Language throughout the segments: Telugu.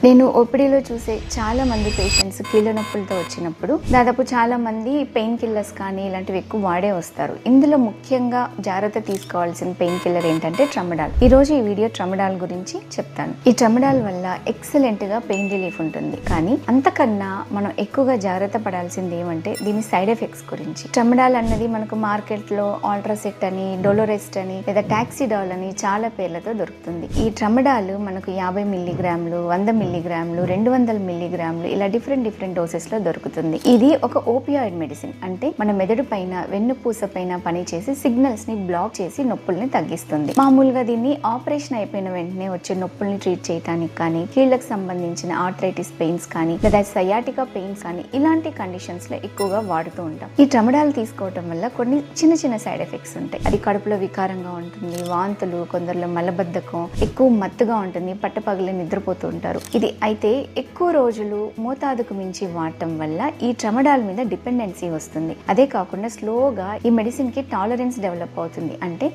నేను ఓపీడీలో చూసే చాలా మంది పేషెంట్స్ కీళ్ళ నొప్పులతో వచ్చినప్పుడు దాదాపు చాలా మంది పెయిన్ కిల్లర్స్ కానీ ఇలాంటివి ఎక్కువ వాడే వస్తారు. ఇందులో ముఖ్యంగా జాగ్రత్త తీసుకోవాల్సిన పెయిన్ కిల్లర్ ఏంటంటే ట్రమడాల్. ఈ రోజు ఈ వీడియో ట్రమడాల్ గురించి చెప్తాను. ఈ ట్రమడాల్ వల్ల ఎక్సలెంట్ గా పెయిన్ రిలీఫ్ ఉంటుంది. కానీ అంతకన్నా మనం ఎక్కువగా జాగ్రత్త పడాల్సింది ఏమంటే దీని సైడ్ ఎఫెక్ట్స్ గురించి. ట్రమడాల్ అన్నది మనకు మార్కెట్ లో ఆల్ట్రాసెట్ అని, డోలోరెస్ట్ అని లేదా టాక్సిడాల్ అని చాలా పేర్లతో దొరుకుతుంది. ఈ ట్రమడాల్ మనకు 50 మిల్లీగ్రాములు, 100 మిల్లీగ్రాములు, 200 మిల్లీగ్రాములు ఇలా డిఫరెంట్ డోసెస్ లో దొరుకుతుంది. ఇది ఒక ఓపియాయిడ్ మెడిసిన్. అంటే మన మెదడు పైన, వెన్నుపూస పైన పనిచేసి సిగ్నల్స్ ని బ్లాక్ చేసి నొప్పుల్ని తగ్గిస్తుంది. మామూలుగా దీన్ని ఆపరేషన్ అయిపోయిన వెంటనే వచ్చే నొప్పుల్ని ట్రీట్ చేయడానికి కానీ, కీళ్లకు సంబంధించిన ఆర్థరైటిస్ పెయిన్స్ కానీ లేదా సయాటికా పెయిన్స్ కానీ ఇలాంటి కండిషన్స్ లో ఎక్కువగా వాడుతూ ఉంటాం. ఈ ట్రమడాల్ తీసుకోవటం వల్ల కొన్ని చిన్న సైడ్ ఎఫెక్ట్స్ ఉంటాయి. అది కడుపులో వికారంగా ఉంటుంది, వాంతులు, కొందరిలో మలబద్ధకం, ఎక్కువ మత్తుగా ఉంటుంది, పట్టపగలి నిద్రపోతూ ఉంటారు. ఇది అయితే ఎక్కువ రోజులు మోతాదుకు మించి వాడటం వల్ల ఈ ట్రమడాల్ మీద డిపెండెన్సీ వస్తుంది. అదే కాకుండా స్లోగా ఈ మెడిసిన్ కి టాలరెన్స్ డెవలప్ అవుతుంది. అంటే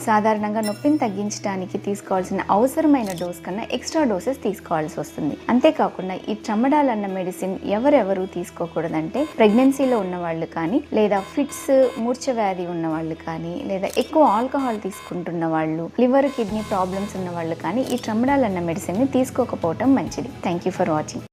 సాధారణంగా నొప్పిని తగ్గించడానికి తీసుకోవాల్సిన అవసరమైన డోస్ కన్నా ఎక్స్ట్రా డోసెస్ తీసుకోవాల్సి వస్తుంది. అంతేకాకుండా ఈ ట్రమడాల్ అన్న మెడిసిన్ ఎవరెవరు తీసుకోకూడదంటే ప్రెగ్నెన్సీలో ఉన్న వాళ్ళు కానీ, లేదా ఫిట్స్, మూర్ఛ వ్యాధి ఉన్న వాళ్ళు కానీ, లేదా ఎక్కువ ఆల్కహాల్ తీసుకుంటున్న వాళ్ళు, లివర్ కిడ్నీ ప్రాబ్లమ్స్ ఉన్న వాళ్ళు కానీ ఈ ట్రమడాల్ అన్న మెడిసిన్ ని తీసుకోకపోవటం మంచిది. Thank you for watching.